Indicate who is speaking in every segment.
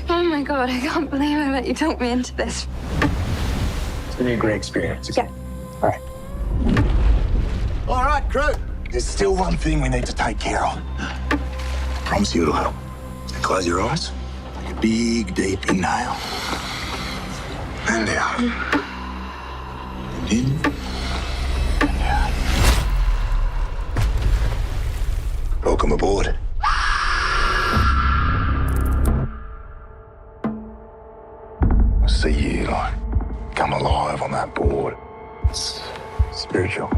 Speaker 1: Oh my God, I can't believe I let you talk me into this.
Speaker 2: It's gonna be a great experience.
Speaker 1: Yeah.
Speaker 2: All right.
Speaker 3: All right, crew. There's still one thing we need to take care of. I promise you it'll help. Close your eyes. Take a big, deep inhale. And out. And in. And out. Welcome aboard. I see you, like, come alive on that board. It's spiritual.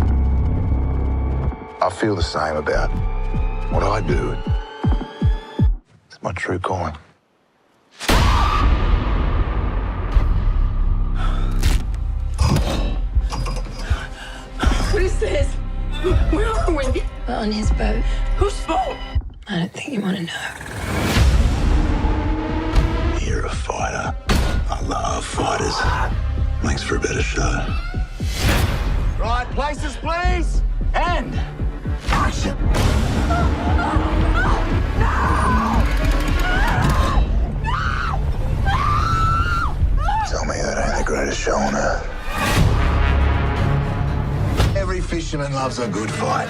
Speaker 3: I feel the same about what I do. It's my true calling.
Speaker 4: What is this? Where are we?
Speaker 1: We're on his boat.
Speaker 4: Whose boat?
Speaker 1: I don't think you want to know.
Speaker 3: You're a fighter. I love fighters. Makes for a better show. Right, places, please. And action. Tell me that ain't the greatest show on earth. Every fisherman loves a good fight.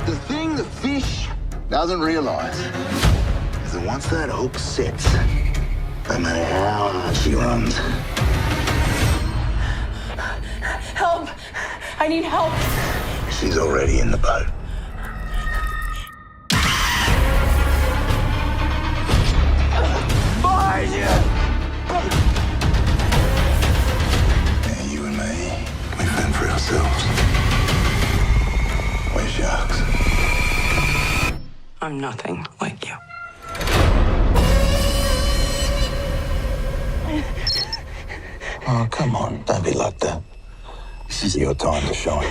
Speaker 3: The thing the fish doesn't realize is that once that hook sets, no matter how hard she runs,
Speaker 4: Help! I need help.
Speaker 3: she's already in the boat. Behind you! Yeah, you and me, we fend for ourselves. We're sharks.
Speaker 4: I'm nothing like you.
Speaker 3: Oh, come on, don't be like that. This is your time to shine.